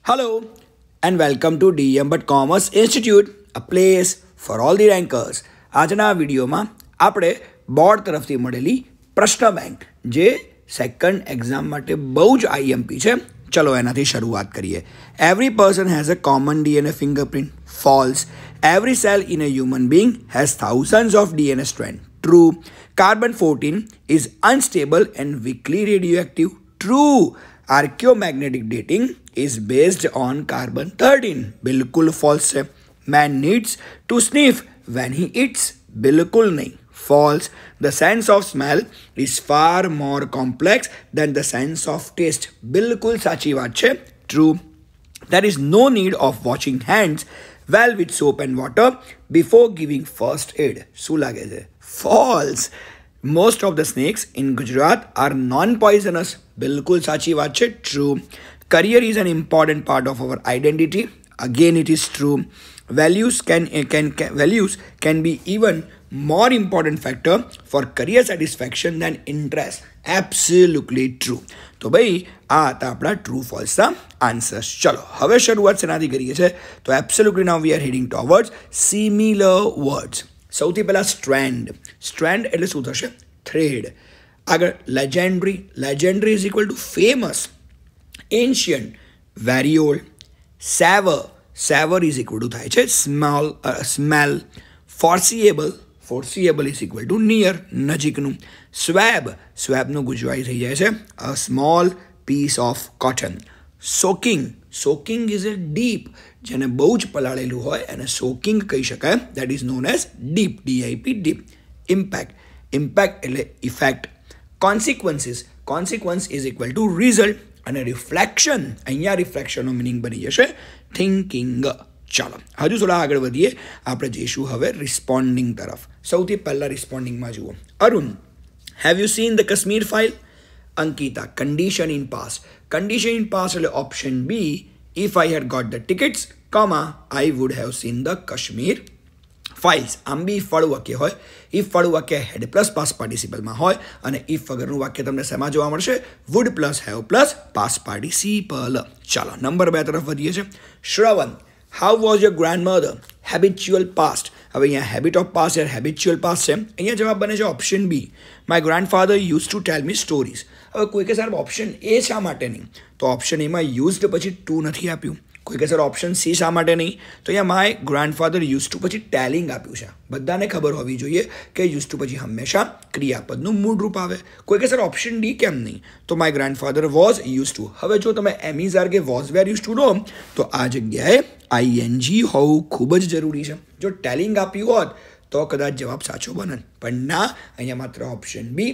Hello and welcome to DM But Commerce Institute, a place for all the rankers. આજના વિડીયોમાં આપણે board તરફથી મળેલી પ્રશ્ન બેંક જે સેકન્ડ એક્ઝામ માટે બહુ જ આઈએમપી છે, ચલો એનાથી શરૂઆત કરીએ. Every person has a common DNA fingerprint. False. Every cell in a human being has thousands of DNA strands. True. Carbon 14 is unstable and weakly radioactive. True. Archaeomagnetic dating is based on carbon 13. बिल्कुल false है. Man needs to sniff when he eats. बिल्कुल नहीं. False. The sense of smell is far more complex than the sense of taste. बिल्कुल साची बात है. True. There is no need of washing hands well with soap and water before giving first aid. શું લાગે છે? False. Most of the snakes in Gujarat are non-poisonous. बिल्कुल साची बात है. True. Career is an important part of our identity. Again, it is true. Values can be even more important factor for career satisfaction than interest. Absolutely true. તો ભાઈ આ હતા આપણા true ફોલ્સના answers. ચલો હવે શરૂઆત શેનાથી કરીએ છીએ? તો absolutely now we are heading towards similar words. સૌથી પહેલાં સ્ટ્રેન્ડ. સ્ટ્રેન્ડ એટલે શું થશે? થ્રેડ. આગળ legendary. Legendary is equal to famous. Ancient. Very old. Savour. Savour is equal to થાય છે smell. Foreseeable. Foreseeable is equal to near, નજીકનું. Swab. સ્વેબનું ગુજરાતી થઈ જાય છે a small piece of cotton. Soaking. Soaking is a dip. જેને બહુ જ પલાળેલું હોય એને સોકિંગ કહી શકાય. That is known as dip. D I P dip. Impact. Impact એટલે effect. Consequences. Consequence is equal to result. અને રિફ્લેક્શન, અહીંયા રિફ્લેક્શનનો મિનિંગ બની જશે થિંકિંગ. ચાલો હજુ થોડા આગળ વધીએ. આપણે જઈશું હવે રિસ્પોન્ડિંગ તરફ. સૌથી પહેલાં રિસ્પોન્ડિંગમાં જુઓ. Arun, have you seen the Kashmir file? Ankita, condition in past. Condition in past એટલે option B, if I had got the tickets, I would have seen the Kashmir files. આમ બી ઇફ વાળું વાક્ય હોય. ઇફ વાળું વાક્ય હેડ પ્લસ પાસ પાર્ટિસિપલમાં હોય અને if વગરનું વાક્ય તમને શેમાં જોવા મળશે? Would plus have plus past participle. ચાલો નંબર 2 તરફ વધીએ છીએ. Shravan, how was your grand mother? Habitual past. હવે અહીંયા હેબિટ ઓફ પાસ્ટ યાર હેબિચ્યુઅલ પાસ્ટ છે. અહીંયા જવાબ બને છે option B, my grand father use to tell me stories. હવે કોઈ કે સાહેબ ઓપ્શન એ શા માટે નહીં? તો ઓપ્શન એમાં યુઝડ પછી ટુ નથી આપ્યું. કોઈ કે સર ઓપ્શન સી શા માટે નહીં? તો અહીંયા માય ગ્રાન્ડફાધર યુઝ ટુ પછી ટેલિંગ આપ્યું છે. બધાને ખબર હોવી જોઈએ કે યુઝ ટુ પછી હંમેશા ક્રિયાપદનું મૂળ રૂપ આવે. કોઈ કે સર ઓપ્શન ડી કેમ નહીં? તો my grandfather was use to. હવે જો તમે એમિઝાર કે વોઝ વેર યુઝ ટુ લો તો આ જગ્યાએ આઈએનજી હોવું ખૂબ જ જરૂરી છે. જો ટેલિંગ આપ્યું હોત તો કદાચ જવાબ સાચો બને, પણ ના, અહીંયા માત્ર ઓપ્શન બી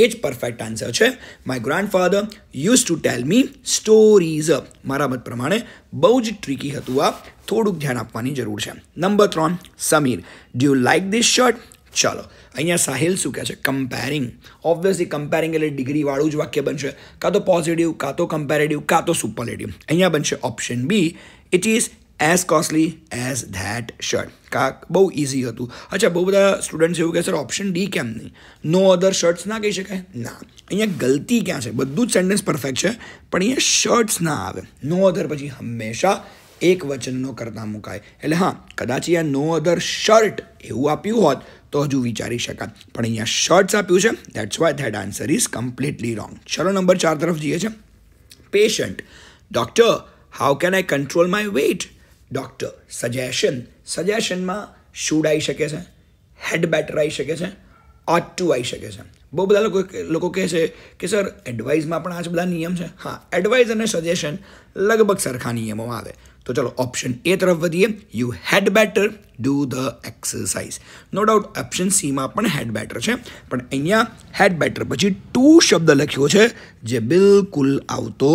એ જ પરફેક્ટ આન્સર છે. My grandfather use to tell me stories. મારા મત પ્રમાણે બહુ જ ટ્રિકી હતું આ, થોડુંક ધ્યાન આપવાની જરૂર છે. Number 3, Sameer, do you like this shirt? ચાલો અહીંયા સાહિલ શું કહે છે? કમ્પેરિંગ. ઓબ્વિયસલી કમ્પેરિંગ એટલે ડિગ્રીવાળું જ વાક્ય બનશે. કાં તો પોઝિટિવ, કાં તો કમ્પેરેટિવ, કાં તો સુપરલેટિવ. અહીંયા બનશે option B, it is as costly as that shirt. બહુ ઇઝી હતું. અચ્છા, બહુ બધા સ્ટુડન્ટ્સ એવું કહે સર ઓપ્શન ડી કેમ નહીં? નો અધર શર્ટ્સ ના કહી શકાય? ના, અહીંયા ગલતી ક્યાં છે? બધું જ સેન્ટેન્સ પરફેક્ટ છે પણ અહીંયા શર્ટ્સ ના આવે. નો અધર પછી હંમેશા એક વચનનો કરતા મુકાય. એટલે હા, કદાચ અહીંયા નો અધર શર્ટ એવું આપ્યું હોત તો હજુ વિચારી શકાત, પણ અહીંયા શર્ટ્સ આપ્યું છે. That's why that answer is completely wrong. ચલો નંબર 4 તરફ જઈએ છીએ. Patient, doctor, how can I control my weight? Doctor. Suggestion. સજેશનમાં શુડ આવી શકે છે, હેડ બેટર આવી શકે છે, ઓટ ટુ આવી શકે છે. બહુ બધા લોકો કહે છે કે સર એડવાઇઝમાં પણ આ જ બધા નિયમ છે. હા, એડવાઇઝ અને સજેશન લગભગ સરખા નિયમો આવે. તો ચલો ઓપ્શન એ તરફ વધીએ. You had better do the exercise. No doubt option સીમાં પણ હેડ બેટર છે, પણ અહીંયા હેડ બેટર પછી ટુ શબ્દ લખ્યો છે જે બિલકુલ આવતો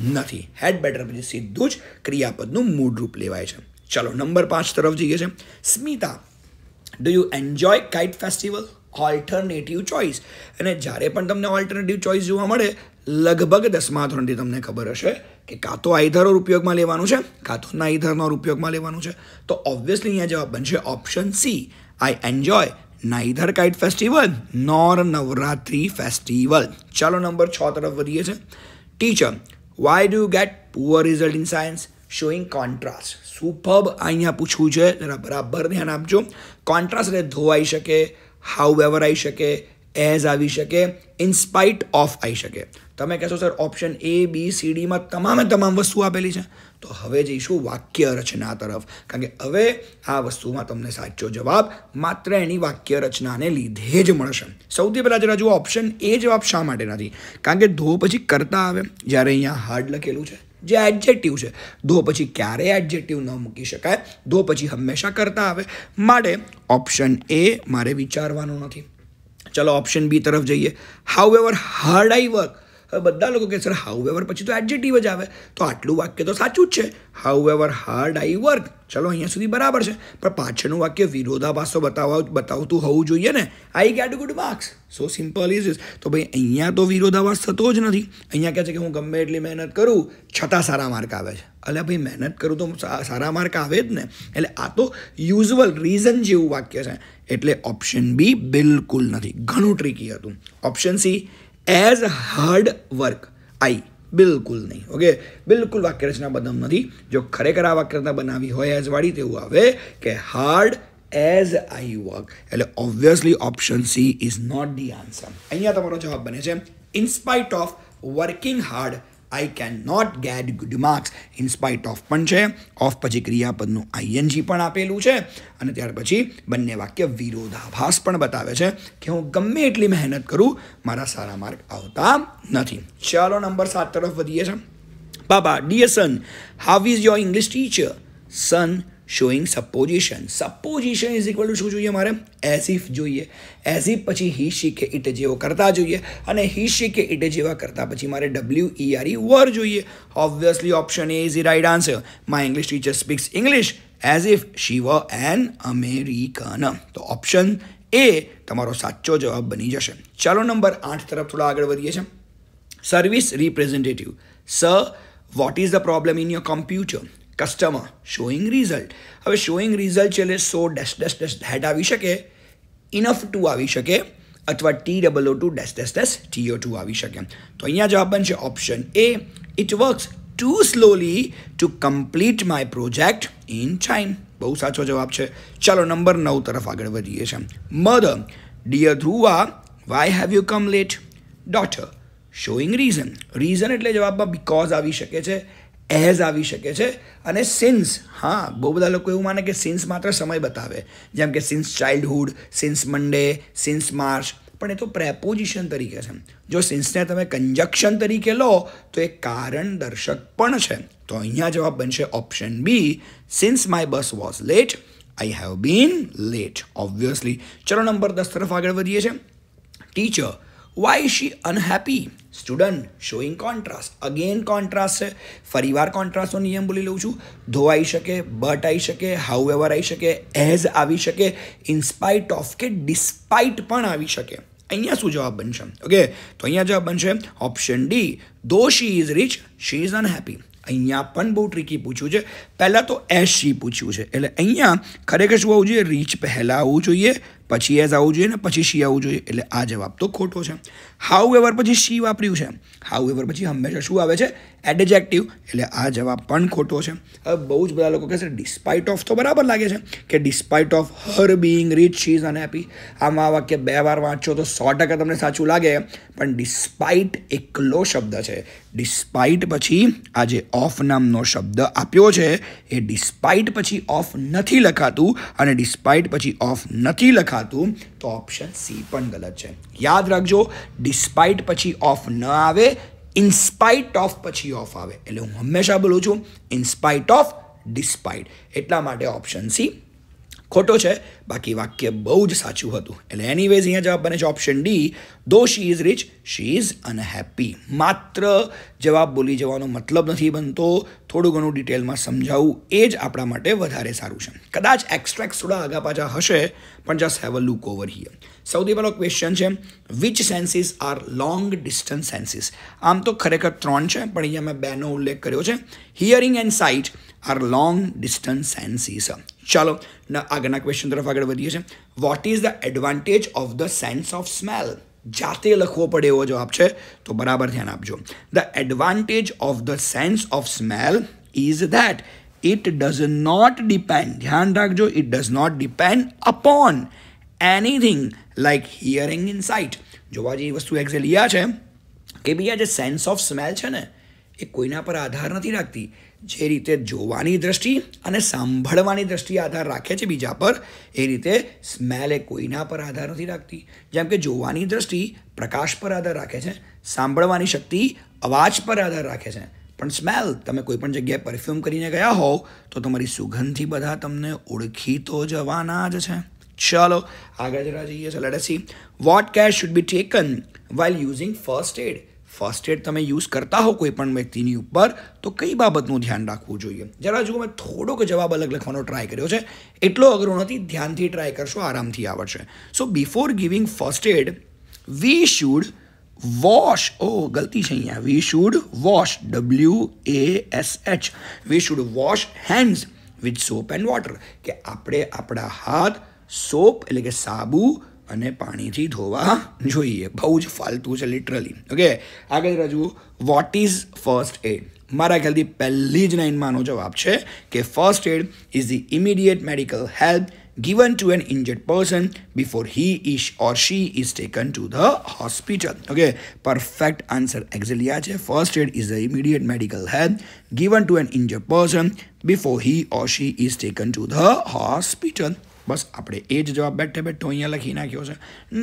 નથી. હેડ બેટર પછી સીધું જ ક્રિયાપદનું મૂળ રૂપ લેવાય છે. ચલો નંબર 5 તરફ જઈએ છીએ. Smita, do you enjoy kite festival? Alternative choice. અને જ્યારે પણ તમને ઓલ્ટરનેટિવ ચોઇસ જોવા મળે લગભગ 10મા ધોરણથી તમને ખબર હશે કે કાં તો આઈધર ઓર ઉપયોગમાં લેવાનું છે, કાં તો નાઈધર નોર ઉપયોગમાં લેવાનું છે. તો ઓબ્વિયસલી અહીંયા જવાબ બનશે option C, I enjoy neither kite festival nor Navratri festival. ચાલો નંબર 6 તરફ વધીએ છીએ. Teacher, why do you get poor result in science? Showing contrast. Superb અહીંયા પૂછવું છે, જરા બરાબર ધ્યાન આપજો. કોન્ટ્રાસ્ટ એટલે ધોવાઈ શકે, હાઉ એવર આવી શકે, એઝ આવી શકે, ઇન સ્પાઇટ ઓફ આવી શકે. તમે કહેશો sir option A, B, C, Dમાં તમામ વસ્તુ આપેલી છે. તો હવે જઈશું વાક્ય રચના તરફ, કારણ કે હવે આ વસ્તુમાં તમને સાચો જવાબ માત્ર એની વાક્ય રચનાને લીધે જ મળશે. સૌથી પહેલાં જરા જુઓ ઓપ્શન A જવાબ શા માટે નથી? કારણ કે ધો પછી કરતા આવે, જ્યારે અહીંયા હાર્ડ લખેલું છે જે એડજેક્ટિવ છે. ધો પછી ક્યારેય એડજેક્ટિવ ન મૂકી શકાય, ધો પછી હંમેશા કરતા આવે, માટે ઓપ્શન A મારે વિચારવાનો નથી. ચલો ઓપ્શન B તરફ જઈએ. How ever hard I work. હવે બધા લોકો કહે સર હાઉ એવર પછી તો એડજેક્ટિવ જ આવે, તો આટલું વાક્ય તો સાચું જ છે. How ever hard I work, ચલો અહીંયા સુધી બરાબર છે, પણ પાછળનું વાક્ય વિરોધાભાસ તો બતાવતું હોવું જોઈએ ને. I get good marks. So simple is. તો ભાઈ અહીંયા તો વિરોધાભાસ થતો જ નથી. અહીંયા કહે છે કે હું ગમે એટલી મહેનત કરું છતાં સારા માર્ક આવે છે. એટલે ભાઈ મહેનત કરું તો સારા માર્ક આવે જ ને. એટલે આ તો યુઝ્યુઅલ રીઝન જેવું વાક્ય છે. એટલે ઓપ્શન B બિલકુલ નથી, ઘણું ટ્રિકી હતું. Option C as hard work, I બિલકુલ નહીં. ઓકે, બિલકુલ વાક્ય રચના બદમ નથી. જો ખરેખર આ વાક્ય રચના બનાવી હોય એઝ વાળી તેવું આવે કે હાર્ડ એઝ આઈ વર્ક. એટલે obviously option C is not the answer. અહીંયા તમારો જવાબ બને છે in spite of working hard I can not get good marks. In spite of પણ છે, ઓફ પછી ક્રિયાપદનું ING પણ આપેલું છે, અને ત્યાર પછી બંને વાક્ય વિરોધાભાસ પણ બતાવે છે કે હું ગમે એટલી મહેનત કરું મારા સારા માર્ક આવતા નથી. ચાલો નંબર 7 તરફ વધીએ છીએ. બાબા, dear son, how is your English teacher? Son showing supposition. Supposition is equal to શું જોઈએ મારે? એઝ ઇફ જોઈએ. એઝ ઇફ પછી હી શી કે ઇટ જેવો કરતા જોઈએ, અને હી શી કે ઇટ જેવા કરતા પછી મારે WERE વર જોઈએ. Obviously option A is the right answer. My English teacher speaks English as if she were an American. તો ઓપ્શન A તમારો સાચો જવાબ બની જશે. ચાલો નંબર 8 તરફ થોડા આગળ વધીએ છીએ. Service representative. Sir, vote is the problem in your computer? Customer showing result. હવે શોઈંગ રિઝલ્ટ છે એટલે હેડ આવી શકે, ઇનફ ટુ આવી શકે, અથવા TOO2 આવી શકે. તો અહીંયા જવાબ બનશે option A. It works too slowly to complete my project in time. બહુ સાચો જવાબ છે. ચાલો નંબર 9 તરફ આગળ વધીએ છીએ. Mother, dear Dhruva, why have you come late? Daughter showing reason. Reason એટલે જવાબમાં બીકોઝ આવી શકે છે, એઝ આવી શકે છે, અને સિન્સ. હા, બહુ બધા લોકો એવું માને કે સિન્સ માત્ર સમય બતાવે, જેમ કે સિન્સ ચાઇલ્ડહુડ, સિન્સ મંડે, સિન્સ માર્ચ, પણ એ તો પ્રેપોઝિશન તરીકે છે. જો સિન્સને તમે કંજક્શન તરીકે લો તો એ કારણ દર્શક પણ છે. તો અહીંયા જવાબ બનશે option B. Since my bus was late I have been late. Obviously. ચલો નંબર 10 તરફ આગળ વધીએ છીએ. Teacher, why is she unhappy? Student showing contrast. Again contrast છે. ફરીવાર કોન્ટ્રાસ્ટનો નિયમ બોલી લઉં છું. ધો આવી શકે, બટ આવી શકે, હાઉ એવર આવી શકે, એઝ આવી શકે, ઇન સ્પાઇટ ઓફ કે ડિસ્પાઇટ પણ આવી શકે. અહીંયા શું જવાબ બનશે? ઓકે, તો અહીંયા જવાબ બનશે option D. Though she is rich she is unhappy. અહીંયા પણ બહુ ટ્રિકી પૂછ્યું છે. પહેલાં તો એઝ શી પૂછ્યું છે, એટલે અહીંયા ખરેખર શું આવવું જોઈએ? રીચ પહેલાં આવવું જોઈએ, પછી એઝ આવવું જોઈએ, ને પછી શી આવવું જોઈએ. એટલે આ જવાબ તો ખોટો છે. હાઉ એવર પછી શી વાપર્યું છે. હાઉ એવર પછી હંમેશા શું આવે છે? એડજેક્ટિવ. એટલે આ જવાબ પણ ખોટો છે. હવે બહુ જ બધા લોકો કહેશે ડિસ્પાઇટ ઓફ, તો બરાબર લાગે છે કે despite of her being rich she is unhappy. આમાં આ વાક્ય 2 વાર વાંચો તો 100% તમને સાચું લાગે, પણ ડિસ્પાઇટ એકલો શબ્દ છે. ડિસ્પાઇટ પછી આ જે ઓફ નામનો શબ્દ આપ્યો છે એ ડિસ્પાઇટ પછી ઓફ નથી લખાતું, અને ડિસ્પાઇટ પછી ઓફ નથી લખાતું, તો ઓપ્શન C પણ ગલત છે. યાદ રાખજો, ડિસ્પાઇટ પછી ઓફ ન આવે, ઇનસ્પાઇટ ઓફ પછી ઓફ આવે. એટલે હું હંમેશા બોલું છું ઇનસ્પાઇટ ઓફ ડિસ્પાઇટ. એટલા માટે ઓપ્શન C ખોટો છે. બાકી વાક્ય બહુ જ સાચું હતું. એટલે એનીવેઝ અહીંયા જવાબ બને છે option D. Though she is rich she is unhappy. માત્ર જવાબ બોલી જવાનો મતલબ નથી બનતો, થોડું ઘણું ડિટેલમાં સમજાવવું એ જ આપણા માટે વધારે સારું છે. કદાચ એક્સ્ટ્રેક્ટ થોડા આગા પાછા હશે, પણ just have a look over here. સૌથી પહેલો ક્વેશ્ચન છે which senses are long distance senses. આમ તો ખરેખર 3 છે, પણ અહીંયા મેં 2નો ઉલ્લેખ કર્યો છે. Hearing and sight are long distance senses. ચાલો આગળના ક્વેશ્ચન તરફ આગળ વધીએ છીએ. What is the advantage of the sense of smell? જાતે લખવો પડે એવો જવાબ છે, તો બરાબર ધ્યાન આપજો. The advantage of the sense of smell is that it does not depend, ધ્યાન રાખજો, it does not depend upon anything like hearing in sight. જોવા જેવી વસ્તુ એક્ઝેક્ટલી આ છે કે ભાઈ આ જે સેન્સ ઓફ સ્મેલ છે ને એ કોઈના પર આધાર નથી રાખતી. જે રીતે જોવાની દ્રષ્ટિ અને સાંભળવાની દ્રષ્ટિ આધાર રાખે છે બીજા પર, એ રીતે સ્મેલ એ કોઈના પર આધાર નથી રાખતી. જેમ કે જોવાની દ્રષ્ટિ પ્રકાશ પર આધાર રાખે છે, સાંભળવાની શક્તિ અવાજ પર આધાર રાખે છે, પણ સ્મેલ તમે કોઈ પણ જગ્યાએ પરફ્યુમ કરીને ગયા હોવ તો તમારી સુગંધથી બધા તમને ઓળખી તો જવાના જ છે. ચલો આગળ જરા જઈએ. Let S see what care should be taken while using first aid. First aid તમે યુઝ કરતા હો કોઈ પણ વ્યક્તિની ઉપર તો કઈ બાબતનું ધ્યાન રાખવું જોઈએ. જરા જુઓ, મેં થોડોક જવાબ અલગ લખવાનો ટ્રાય કર્યો છે, એટલો અઘરો નથી, ધ્યાનથી ટ્રાય કરશો, આરામથી આવડશે. So before giving first aid we should wash, ગલતી છે અહીંયા, we should wash, WASH, we should wash hands with soap and water, કે આપણે આપણા હાથ સોપ એટલે કે સાબુ અને પાણીથી ધોવા જોઈએ. બહુ જ ફાલતુ છે લિટરલી. ઓકે, આગળ રજૂ. What is first aid? મારા ખ્યાલથી પહેલી જ લાઇનમાંનો જવાબ છે કે first aid is the immediate medical help given to an injured person before he is or she is taken to the hospital. Okay, perfect answer exactly આ છે. first aid is the immediate medical help given to an injured person before he or she is taken to the hospital. બસ આપણે એ જ જવાબ બેઠે બેઠો અહીંયા લખી નાખ્યો છે,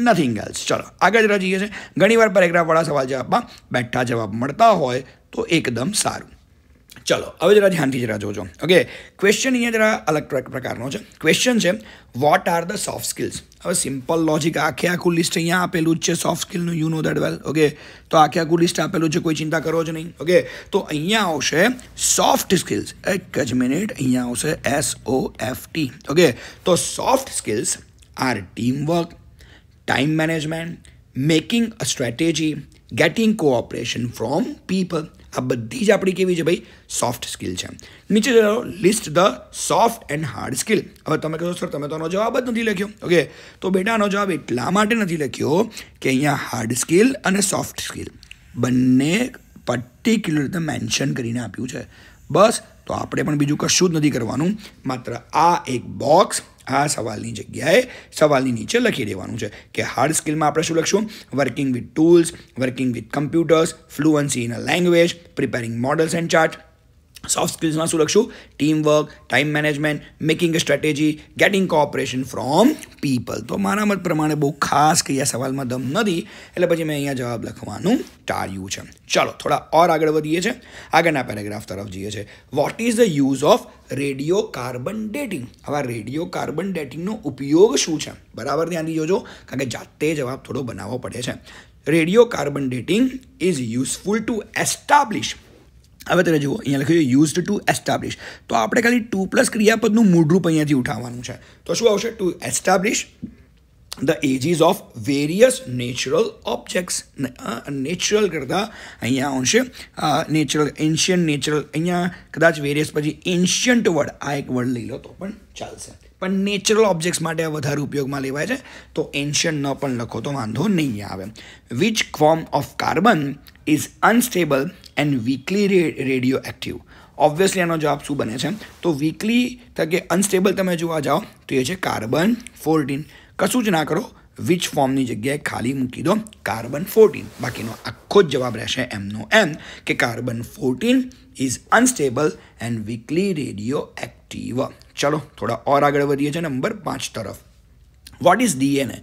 નથિંગ એલ્સ. ચલો આગળ જરા જઈએ છે. ઘણીવાર પેરેગ્રાફવાળા સવાલ જવાબમાં બેઠા જવાબ મળતા હોય તો એકદમ સારું. ચલો હવે જરા ધ્યાનથી જરા જોજો. ઓકે, ક્વેશ્ચન અહીંયા જરા અલગ પ્રકારનો છે. ક્વેશ્ચન છે what are the soft skills. હવે સિમ્પલ લોજિક આખે આખું લિસ્ટ અહીંયા આપેલું જ છે સોફ્ટ સ્કિલનું, you know that well. Okay, તો આખે આખું લિસ્ટ આપેલું છે, કોઈ ચિંતા કરો જ નહીં. ઓકે, તો અહીંયા આવશે સોફ્ટ સ્કિલ્સ. એક જ મિનિટ, અહીંયા આવશે SOFT. ઓકે, તો soft skills are teamwork, time management, making a strategy, getting cooperation from people. આ બધી જ આપણી કેવી છે ભાઈ? સોફ્ટ સ્કિલ છે. નીચે જરા list the soft and hard skill. હવે તમે કહો સર તમે તો આનો જવાબ જ નથી લખ્યો. ઓકે, તો બેટા આનો જવાબ એટલા માટે નથી લખ્યો કે અહીંયા હાર્ડ સ્કિલ અને સોફ્ટ સ્કિલ બંને પર્ટિક્યુલર રીતે મેન્શન કરીને આપ્યું છે. બસ, તો આપણે પણ બીજું કશું જ નથી કરવાનું, માત્ર આ એક બોક્સ આ સવાલની જગ્યાએ સવાલની નીચે લખી દેવાનું છે કે હાર્ડ સ્કિલમાં આપણે શું લખશું? Working with tools, working with computers, fluency in a language, preparing models and chart. Soft સ્કિલ્સમાં શું લખશું? Team work, time management, making a strategy, getting cooperation from people. તો મારા મત પ્રમાણે બહુ ખાસ કંઈ આ સવાલમાં દમ નથી, એટલે પછી મેં અહીંયા જવાબ લખવાનું ટાળ્યું છે. ચાલો થોડા ઓર આગળ વધીએ છીએ, આગળના પેરેગ્રાફ તરફ જઈએ છીએ. What is the use of radio carbon dating? હવે રેડિયો કાર્બન ડેટિંગનો ઉપયોગ શું છે? બરાબર ધ્યાનથી જોજો, કારણ કે જાતે જવાબ થોડો બનાવવો પડે છે. Radio carbon dating is useful to establish. હવે તમે જુઓ અહીંયા લખ્યું યુઝડ ટુ એસ્ટાબ્લિશ, તો આપણે ખાલી 2+ ક્રિયાપદનું મૂળરૂપ અહીંયાથી ઉઠાવવાનું છે. તો શું આવશે? To establish the ages of various natural objects. Natural કરતાં અહીંયા આવશે નેચરલ, એન્શિયન્ટ નેચરલ. અહીંયા કદાચ વેરિયસ પછી એન્શિયન્ટ વર્ડ, આ એક વર્ડ લઈ લો તો પણ ચાલશે, પણ નેચરલ ઓબ્જેક્ટ્સ માટે આ વધારે ઉપયોગમાં લેવાય છે, તો એન્શિયન્ટ ન પણ લખો તો વાંધો નહીં આવે. Which form of carbon is unstable and weakly radio active? Obviously આનો જવાબ શું બને છે? તો વીકલી તકે અનસ્ટેબલ તમે જોવા જાઓ તો એ છે કાર્બન 14. કશું જ ના કરો, વિચ ફોર્મની જગ્યાએ ખાલી મૂકી દો કાર્બન 14. બાકીનો આખો જ જવાબ રહેશે એમનો એમ કે carbon 14 is unstable and weakly radio active. ચલો થોડા ઓર આગળ વધીએ છીએ નંબર 5 તરફ. What is DNA?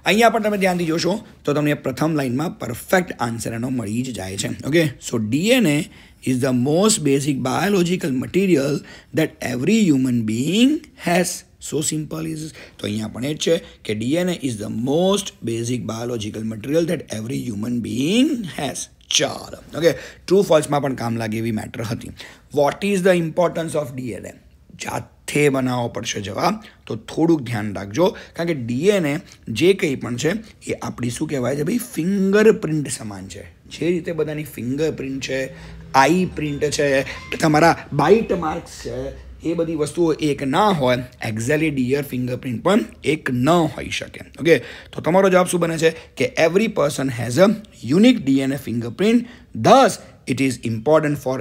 અહીંયા પણ તમે ધ્યાનથી જોશો તો તમને પ્રથમ લાઇનમાં પરફેક્ટ આન્સર એનો મળી જ જાય છે. Okay, so DNA is the most basic biological material that every human being has. So simple is. તો અહીંયા પણ એ જ છે કે DNA is the most basic biological material that every human being has. ચાલો, ઓકે, ટ્રુ ફોલ્સમાં પણ કામ લાગે એવી મેટર હતી. Vote is the importance of DNA? જાતે બનાવવો પડશે જવાબ, તો થોડુંક ધ્યાન રાખજો, કારણ કે DNA જે કંઈ પણ છે એ આપણી શું કહેવાય છે ભાઈ? ફિંગરપ્રિન્ટ સમાન છે. જે રીતે બધાની ફિંગરપ્રિન્ટ છે, આઈ પ્રિન્ટ છે, તમારા બાઇટ માર્ક્સ છે, એ બધી વસ્તુઓ એક ના હોય, એક્ઝેક્ટલી ડિયર ફિંગરપ્રિન્ટ પણ એક ન હોઈ શકે. ઓકે, તો તમારો જવાબ શું બને છે કે every person has a unique DNA fingerprint, thus it is important for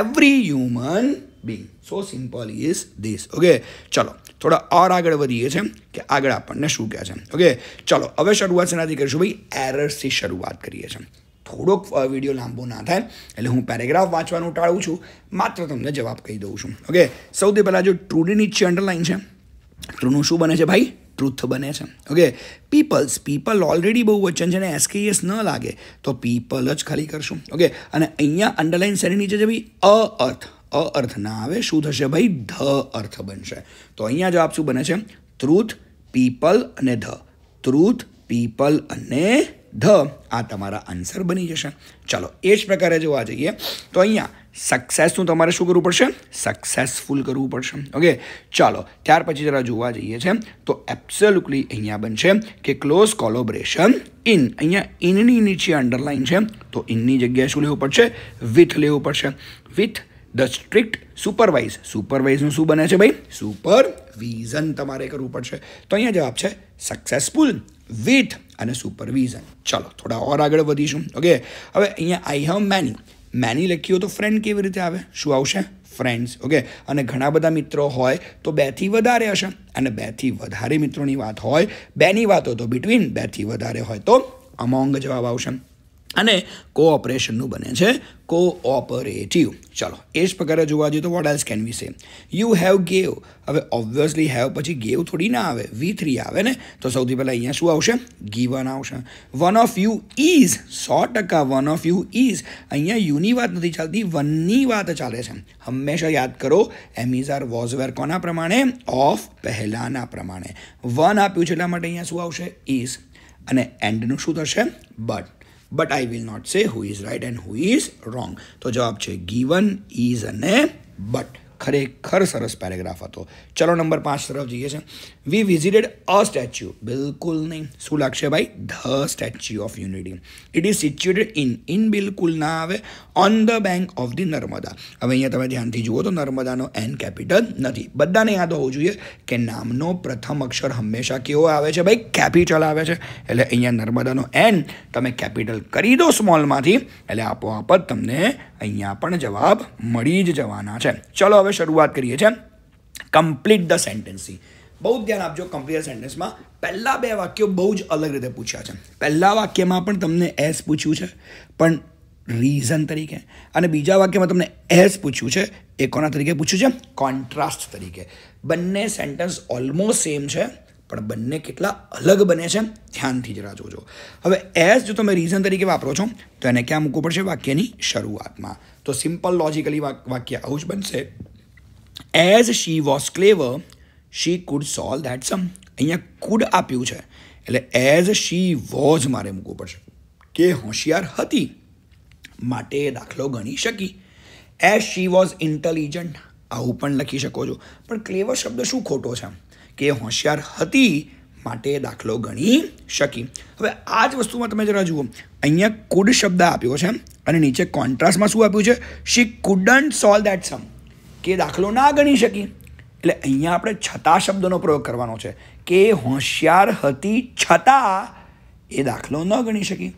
every human being. So simple is this. Okay, ચલો થોડા ઓર આગળ વધીએ છીએ કે આગળ આપણને શું કહે છે. ઓકે, ચલો હવે શરૂઆત શેનાથી કરીશું ભાઈ? એરર્સથી શરૂઆત કરીએ છીએ. થોડોક વિડીયો લાંબો ના થાય એટલે હું પેરેગ્રાફ વાંચવાનું ટાળું છું, માત્ર તમને જવાબ કહી દઉં છું. ઓકે, સૌથી પહેલાં જો ટ્રુની નીચે અંડરલાઈન છે, ટ્રુનું શું બને છે ભાઈ? ટ્રુથ બને છે. ઓકે, પીપલ ઓલરેડી બહુ વચન છે ને એસકેએસ ન લાગે તો પીપલ જ ખાલી કરશું. ઓકે, અને અહીંયા અંડરલાઈન શેની નીચે છે ભાઈ? અર્થ ના આવે, શું થશે ભાઈ? ધ અર્થ બનશે. તો અહીંયા જવાબ શું બને છે? ટ્રુથ, પીપલ અને ધ. ટ્રુથ, પીપલ અને ધ, આ તમારા આન્સર બની જશે. ચાલો એ જ પ્રકારે જોવા જઈએ તો અહીંયા સક્સેસનું તમારે શું કરવું પડશે? સક્સેસફુલ કરવું પડશે. ઓકે, ચાલો ત્યાર પછી જરા જોવા જઈએ છે તો એબ્સોલ્યુટલી અહીંયા બનશે કે ક્લોઝ કોલોબરેશન ઇન. અહીંયા ઇનની નીચે અંડરલાઈન છે તો ઇનની જગ્યાએ શું લેવું પડશે? વિથ લેવું પડશે. વિથ ધ સ્ટ્રિક્ટ સુપરવાઇઝનું શું બને છે ભાઈ? સુપરવિઝન તમારે કરવું પડશે. તો અહીંયા જવાબ છે સક્સેસફુલ વિથ અને સુપરવિઝન. ચાલો થોડા ઓર આગળ વધીશું. ઓકે, હવે અહીંયા આઈ હેવ મેની લખ્યું તો ફ્રેન્ડ કેવી રીતે આવે? શું આવશે? ફ્રેન્ડ્સ. ઓકે, અને ઘણા બધા મિત્રો હોય તો 2થી વધારે હશે, અને 2થી વધારે મિત્રોની વાત હોય, 2ની વાત હોય તો બિટવીન, 2થી વધારે હોય તો અમોંગ જવાબ આવશે. અને કોઓપરેશનનું બને છે કોઓપરેટિવ. ચાલો એ જ પ્રકારે જોવા જઈએ તો વોટ એલ્સ કેન વી સે? You have gave. હવે ઓબ્વિયસલી હેવ પછી ગેવ થોડી ના આવે, V3 આવે ને, તો સૌથી પહેલાં અહીંયા શું આવશે? ગીવન આવશે. One of you is, 100% one of you is. અહીંયા યુની વાત નથી ચાલતી, વનની વાત ચાલે છે. હંમેશા યાદ કરો એમ ઇઝ આર વોઝ વેર કોના પ્રમાણે? ઓફ પહેલાંના પ્રમાણે. વન આપ્યું છે એટલા માટે અહીંયા શું આવશે? ઇઝ. અને એન્ડનું શું થશે? But I will not say who is right and who is wrong. તો જવાબ છે ગીવન, ઇઝ અને બટ. ખરેખર સરસ પેરેગ્રાફ હતો. ચલો નંબર 5 તરફ જઈએ છે. વી વિઝિટેડ અ સ્ટેચ્યુ. બિલકુલ નહીં. શું લાગશે ભાઈ? The statue of unity. It is situated in બિલકુલ ના આવે. On the bank of the Narmada. હવે અહીંયા તમે ધ્યાનથી જુઓ તો નર્મદાનો એન કેપિટલ નથી. બધાને યાદ હોવું જોઈએ કે નામનો પ્રથમ અક્ષર હંમેશા કેવો આવે છે ભાઈ? કેપિટલ આવે છે. એટલે અહીંયા નર્મદાનો એન તમે કેપિટલ કરી દો સ્મોલમાંથી એટલે આપોઆપ જ તમને અહીંયા પણ જવાબ મળી જ જવાના છે. ચલો હવે શરૂઆત કરીએ છીએ કમ્પ્લીટ ધ સેન્ટેન્સથી. બહુ ધ્યાન આપજો. કમ્પ્લીટ ધ સેન્ટેન્સમાં પહેલાં 2 વાક્યો બહુ જ અલગ રીતે પૂછ્યા છે. પહેલા વાક્યમાં પણ તમને એસ પૂછ્યું છે પણ રીઝન તરીકે, અને બીજા વાક્યમાં તમને એસ પૂછ્યું છે એ કોના તરીકે પૂછ્યું છે? કોન્ટ્રાસ્ટ તરીકે. બંને સેન્ટેન્સ ઓલમોસ્ટ સેમ છે પણ બંને કેટલા અલગ બને છે ધ્યાનથી જરા જોજો. હવે એઝ જો તમે રીઝન તરીકે વાપરો છો તો એને ક્યાં મૂકવું પડશે? વાક્યની શરૂઆતમાં. તો સિમ્પલ લોજિકલી વાક્ય આવું જ બનશે. As she was clever she could solve that sum. અહીંયા કુડ આપ્યું છે એટલે એઝ શી વોઝ મારે મૂકવું પડશે કે હોશિયાર હતી માટે દાખલો ગણી શકી. એઝ શી વોઝ ઇન્ટેલિજન્ટ આવું પણ લખી શકો છો, પણ ક્લેવર શબ્દ શું ખોટો છે? કે હોશિયાર હતી માટે દાખલો ગણી શકી. હવે આ જ વસ્તુમાં તમે જરા જુઓ, અહીંયા કુડ શબ્દ આપ્યો છે અને નીચે કોન્ટ્રાસ્ટમાં શું આપ્યું છે? શી કુડન્ટ સોલ્વ ધેટ સમ, કે દાખલો ના ગણી શકી. એટલે અહીંયા આપણે છતાં શબ્દનો પ્રયોગ કરવાનો છે કે હોશિયાર હતી છતાં એ દાખલો ન ગણી શકી.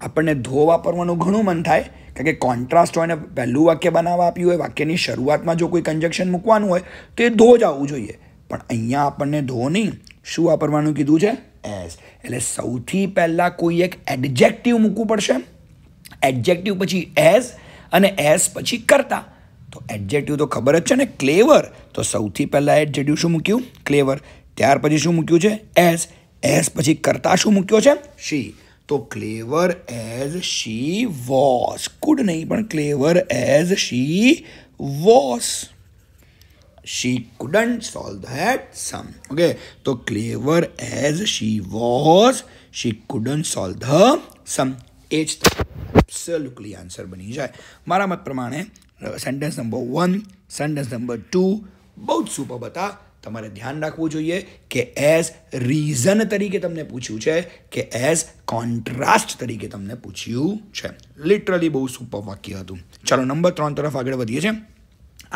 આપણને ધો વાપરવાનું ઘણું મન થાય કારણ કે કોન્ટ્રાસ્ટ હોય ને પહેલું વાક્ય બનાવવા આપ્યું હોય, વાક્યની શરૂઆતમાં જો કોઈ કન્જક્શન મૂકવાનું હોય તો એ ધો જ આવવું જોઈએ. પણ અહીંયા આપણને ધો નહીં, શું વાપરવાનું કીધું છે? એઝ. એટલે સૌથી પહેલાં કોઈ એક એડજેક્ટિવ મૂકવું પડશે. એડજેક્ટિવ પછી એઝ અને એઝ પછી કરતા. તો એડજેક્ટિવ તો ખબર જ છે ને, ક્લેવર. તો સૌથી પહેલાં એડજેક્ટિવ શું મૂક્યું? ક્લેવર. ત્યાર પછી શું મૂક્યું છે? એઝ. એઝ પછી કરતા શું મૂક્યો છે? શી. તો clever as she was. Could નહીં પણ clever as she was. She couldn't solve that sum. Okay, તો clever as she was, she couldn't solve the sum. એ જ એબ્સોલ્યુટલી આન્સર બની જાય. મારા મત પ્રમાણે સેન્ટેન્સ નંબર 1, સેન્ટેન્સ નંબર 2 બહુ જ સુપર હતા. તમારે ધ્યાન રાખવું જોઈએ કે એઝ રીઝન તરીકે તમને પૂછ્યું છે કે એઝ કોન્ટ્રાસ્ટ તરીકે તમને પૂછ્યું છે. લિટરલી બહુ સુપર વાક્ય હતું. ચાલો નંબર 3 તરફ આગળ વધીએ છીએ.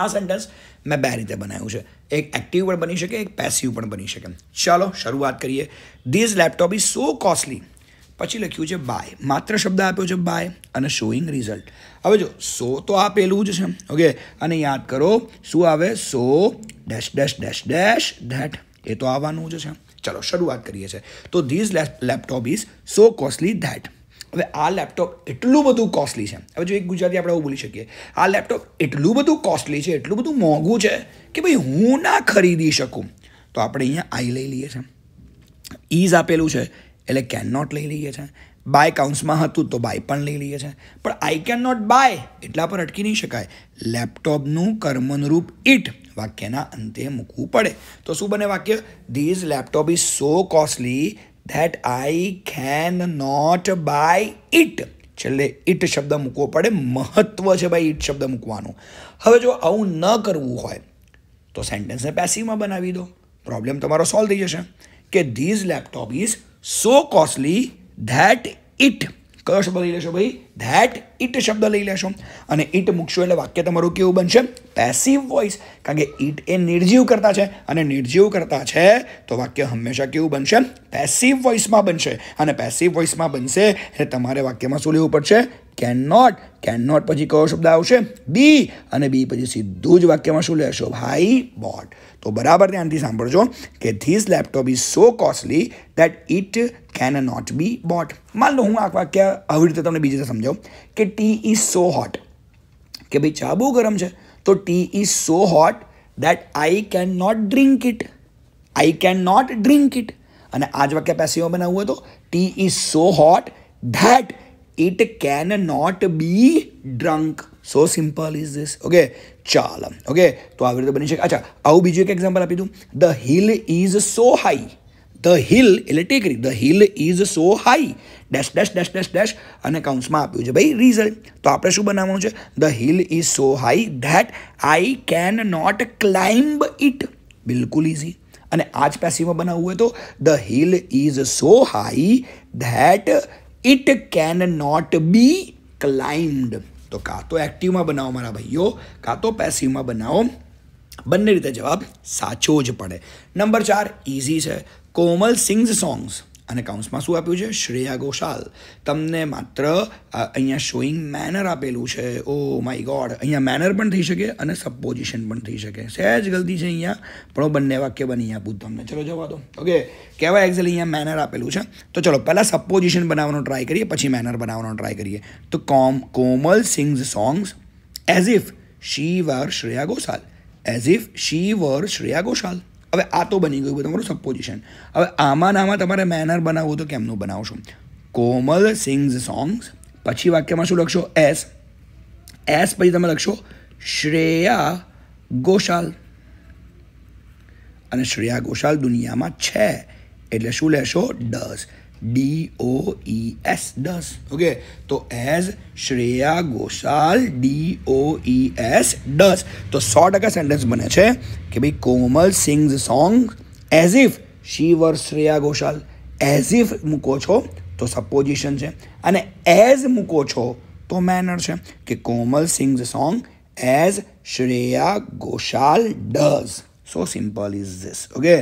આ સેન્ટેન્સ મેં બે રીતે બનાવ્યું છે, એક એક્ટિવ પણ બની શકે, એક પેસિવ પણ બની શકે. ચાલો શરૂઆત કરીએ. This laptop is so costly. પછી લખ્યું છે બાય, માત્ર શબ્દ આપ્યો છે બાય અને શોઈંગ રિઝલ્ટ. હવે જો સો તો આપેલું જ છે, ઓકે, અને યાદ કરો શું આવે, so dash dash dash dash that, એ તો આવવાનું જ છે. ચલો શરૂઆત કરીએ છીએ. તો this laptop is so costly that. હવે આ લેપટોપ એટલું બધું કોસ્ટલી છે. હવે જો એક ગુજરાતી આપણે એવું બોલી શકીએ, આ લેપટોપ એટલું બધું કોસ્ટલી છે, એટલું બધું મોંઘું છે કે ભાઈ હું ના ખરીદી શકું. તો આપણે અહીંયા આઈ લઈ લઈએ છીએ. ઇઝ આપેલું છે એટલે કેન નોટ લઈ લઈએ છીએ. બાય કાઉન્સમાં હતું તો બાય પણ લઈ લઈએ છીએ. પણ આઈ કેન નોટ બાય એટલા પર અટકી નહીં શકાય. લેપટોપનું કર્મનુરૂપ ઇટ વાક્યના અંતે મૂકવું પડે. તો શું બને વાક્ય? This laptop is so costly that I cannot buy it. છેલ્લે ઇટ શબ્દ મૂકવો પડે, મહત્વ છે ભાઈ ઇટ શબ્દ મૂકવાનું. હવે જો આવું ન કરવું હોય તો સેન્ટેન્સને પેસિવમાં બનાવી દો, પ્રોબ્લેમ તમારો સોલ્વ થઈ જશે. કે this laptop is so costly that it, કયો શબ્દ લઈ લેશો ભાઈ? ધેટ ઇટ શબ્દ લઈ લેશો અને ઇટ મૂકશો એટલે વાક્ય તમારું કેવું બનશે? Passive voice. કારણ કે ઇટ એ નિર્જીવ કરતા છે અને નિર્જીવ કરતા છે તો વાક્ય હંમેશા કેવું બનશે? પેસિવ વોઇસમાં બનશે. અને પેસિવ વોઇસમાં બનશે એટલે તમારે વાક્યમાં શું લેવું પડશે? Can not. કેન નોટ પછી કયો શબ્દ આવશે? બી. અને બી પછી સીધું જ વાક્યમાં શું લેશો ભાઈ? બોટ. તો બરાબર ધ્યાનથી સાંભળજો કે this laptop is so costly that it can not be bought. માન લો હું આ વાક્ય આવી રીતે તમને બીજી રીતે સમજાવું કે ટી ઇઝ સો હોટ, કે ભાઈ ચા બહુ ગરમ છે, તો tea is so hot that I can not drink it. I can not drink it. અને આ જ વાક્ય પેસિવમાં બનાવવું હોય તો tea is so hot that it can not be drunk. So simple is this. Okay, ચાલો. ઓકે, તો આવી રીતે બની શકે. અચ્છા, આવું બીજું એક એક્ઝામ્પલ આપી દઉં. The hill is so high. The hill એટલે ટેકરી. The hill is so high dash dash dash dash dash અને કાઉન્સમાં આપ્યું છે ભાઈ રિઝલ્ટ. તો આપણે શું બનાવવાનું છે? The hill is so high that I can not climb it. બિલકુલ ઇઝી. અને આ જ પેસિવમાં બનાવવું હોય તો the hill is so high that it can not be climbed. તો કાં તો એક્ટિવમાં બનાવો મારા ભાઈઓ, કાં તો પેસિવમાં બનાવો. બંને રીતે જવાબ સાચો જ પડે. નંબર 4 ઇઝી છે. કોમલ સિંગ્સ સોંગ્સ અને કાઉન્સમાં શું આપ્યું છે? શ્રેયા ઘોષાલ. તમને માત્ર અહીંયા શોઈંગ મેનર આપેલું છે. ઓ માય ગોડ, અહીંયા મેનર પણ થઈ શકે અને સપોઝિશન પણ થઈ શકે. સહેજ ગલતી છે અહીંયા, પણ હું બંને વાક્ય બની આપું તમને. ચલો જવા દો. ઓકે, કહેવાય એક્ઝેક્ટલી અહીંયા મેનર આપેલું છે. તો ચલો પહેલાં સપોઝિશન બનાવવાનો ટ્રાય કરીએ, પછી મેનર બનાવવાનો ટ્રાય કરીએ. તો Komal sings songs as if she were Shreya Ghoshal. As if she were Shreya Ghoshal. હવે આ તો બની ગયું તમારું સપોઝિશન. હવે આમાં તમારે મેનર બનાવવું તો કેમનું બનાવશો? કોમલ સિંગ્સ સોંગ્સ, પછી વાક્યમાં શું લખશો? એસ. એસ પછી તમે લખશો શ્રેયા ઘોષાલ. અને શ્રેયા ઘોષાલ દુનિયામાં છે એટલે શું લેશો? ડઝ. DOES does. ઓકે, તો as Shreya Ghoshal DOES does. તો 100% સેન્ટેન્સ બને છે કે ભાઈ Komal sings song as if she were Shreya Ghoshal. As if મૂકો છો તો સપોઝિશન છે અને એઝ મૂકો છો તો મેનર છે કે Komal sings song as Shreya Ghoshal does. So simple is this. Okay,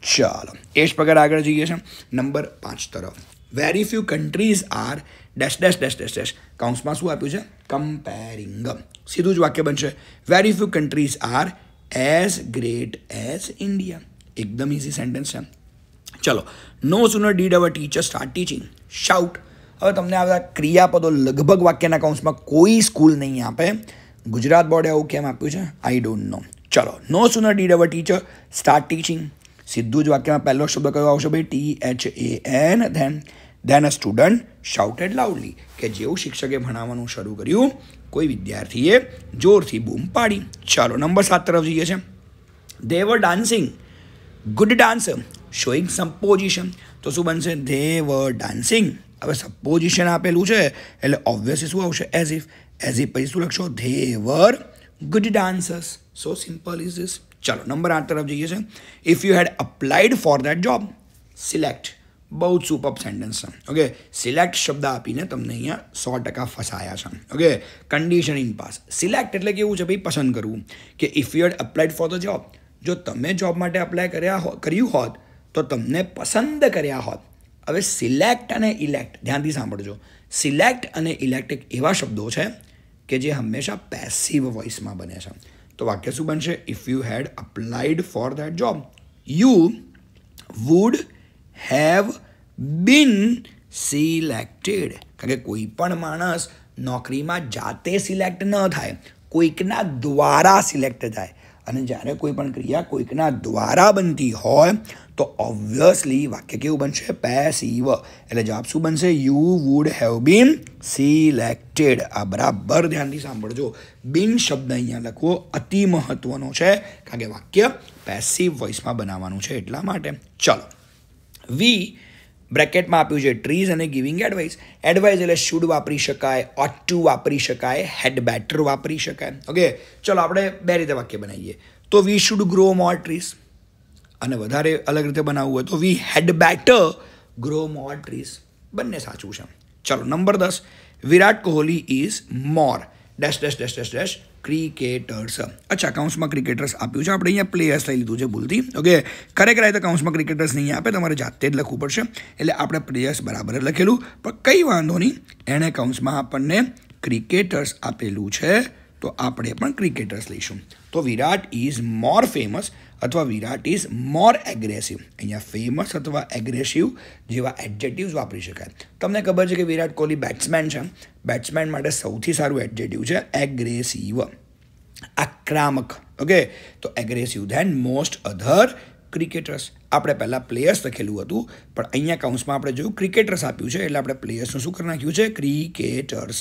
ચાલો એ જ પ્રકાર આગળ જઈએ છીએ નંબર 5 તરફ. Very few countries are dash dash dash dash dash. કાઉન્સમાં શું આપ્યું છે? કમ્પેરિંગ. સીધું જ વાક્ય બનશે very few countries are as great as India. એકદમ ઇઝી સેન્ટેન્સ છે. ચલો, no sooner did our teacher start teaching shout. હવે તમને આ બધા ક્રિયાપદો લગભગ વાક્યના કાઉન્સમાં કોઈ સ્કૂલ નહીં આપે. ગુજરાત બોર્ડે આવું કેમ આપ્યું છે? I don't know. ચલો, no sooner did our teacher start teaching. સીધું જ વાક્યમાં પહેલો શબ્દ કયો આવશે ભાઈ? THAN. Than a student shouted loudly. કે જેવું શિક્ષકે ભણાવવાનું શરૂ કર્યું કોઈ વિદ્યાર્થીએ જોરથી બૂમ પાડી. ચાલો નંબર 7 તરફ જઈએ છીએ. They were dancing good dance showing supposition. તો શું બનશે? દે વર ડાન્સિંગ. હવે સપોઝિશન આપેલું છે એટલે ઓબ્વિયસલી શું આવશે? As if. એઝ ઇફ પછી શું લખશો? They were good dancers. So simple is this. ચાલો નંબર 8 તરફ જઈએ છીએ. If you had applied for that job select બહુ જ સુપર સેન્ટેન્સ છે. ઓકે, સિલેક્ટ શબ્દ આપીને તમને અહીંયા 100% ફસાયા છે. Okay, condition in past. Select એટલે કેવું છે ભાઈ, પસંદ કરવું. કે if you had applied for the job, જો તમે જોબ માટે અપ્લાય કર્યું હોત તો તમને પસંદ કર્યા હોત. હવે સિલેક્ટ અને ઇલેક્ટ ધ્યાનથી સાંભળજો. સિલેક્ટ અને ઇલેક્ટ એક એવા શબ્દો છે કે જે હંમેશા પેસિવ વોઇસમાં બને છે. તો વાક્ય શું બનશે? If you had applied for that job, you would have been selected. કારણ કે કોઈ પણ માણસ નોકરીમાં જાતે સિલેક્ટ ન થાય, કોઈકના દ્વારા સિલેક્ટ થાય. અને જ્યારે કોઈ પણ ક્રિયા કોઈકના દ્વારા બનતી હોય તો ઓબ્વિયસલી વાક્ય કેવું બનશે? પેસિવ. એટલે જવાબ શું બનશે? You would have been selected. આ બરાબર ધ્યાનથી સાંભળજો. બિન શબ્દ અહીંયા લખવો અતિ મહત્વનો છે, કારણ કે વાક્ય પેસિવ વોઇસમાં બનાવવાનું છે એટલા માટે. ચલો, વી બ્રેકેટમાં આપ્યું છે ટ્રીઝ અને ગિવિંગ એડવાઇસ. એડવાઇસ એટલે શુડ વાપરી શકાય, ઓટ ટુ વાપરી શકાય, હેડ બેટર વાપરી શકાય. ઓકે, ચલો આપણે બે રીતે વાક્ય બનાવીએ. તો we should grow more trees, અને વધારે અલગ રીતે બનાવવું હોય તો we had better grow more trees. બંને સાચું છે. ચલો, number 10, Virat Kohli is more dash dash dash dash dash cricketers. અચ્છા, કાઉન્સમાં ક્રિકેટર્સ આપ્યું છે, આપણે અહીંયા પ્લેયર્સ લઈ લીધું છે ભૂલથી. ઓકે, ખરેખર તો કાઉન્સમાં ક્રિકેટર્સ નહીં આપે, તમારે જાતે જ લખવું પડશે. એટલે આપણે પ્લેયર્સ બરાબર જ લખેલું, પણ કંઈ વાંધો નહીં. એણે કાઉન્સમાં આપણને ક્રિકેટર્સ આપેલું છે તો આપણે પણ ક્રિકેટર્સ લઈશું. તો વિરાટ ઇઝ મોર ફેમસ અથવા વિરાટ ઇઝ મોર એગ્રેસિવ. અહીંયા ફેમસ અથવા એગ્રેસિવ જેવા એડજેટિવ્સ વાપરી શકાય. તમને ખબર છે કે વિરાટ કોહલી બેટ્સમેન છે. બેટ્સમેન માટે સૌથી સારું એડજેટિવ છે એગ્રેસિવ, આક્રામક. ઓકે, તો એગ્રેસિવ ધેન મોસ્ટ અધર ક્રિકેટર્સ. આપણે પહેલાં પ્લેયર્સ લખેલું હતું, પણ અહીંયા કાઉન્સમાં આપણે જોયું ક્રિકેટર્સ આપ્યું છે, એટલે આપણે પ્લેયર્સનું શું કરી નાખ્યું છે? ક્રિકેટર્સ.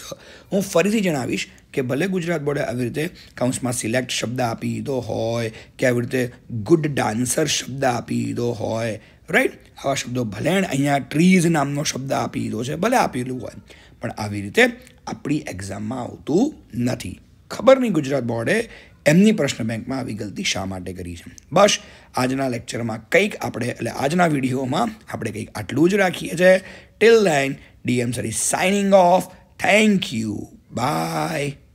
હું ફરીથી જણાવીશ કે ભલે ગુજરાત બોર્ડે આવી રીતે કાઉન્સમાં સિલેક્ટ શબ્દ આપી દીધો હોય, કે આવી રીતે ગુડ ડાન્સર શબ્દ આપી દીધો હોય, રાઈટ, આવા શબ્દો ભલે અહીંયા ટ્રીઝ નામનો શબ્દ આપી દીધો છે, ભલે આપેલું હોય, પણ આવી રીતે આપણી એક્ઝામમાં આવતું નથી. ખબર નહીં ગુજરાત બોર્ડે એમની પ્રશ્ન બેંકમાં આવી ગલતી શા માટે કરી છે. બસ આજના લેક્ચરમાં કંઈક આપણે, એટલે આજના વિડીયોમાં આપણે કંઈક આટલું જ રાખીએ છીએ. Till then, DM sir is signing off. Thank you. By.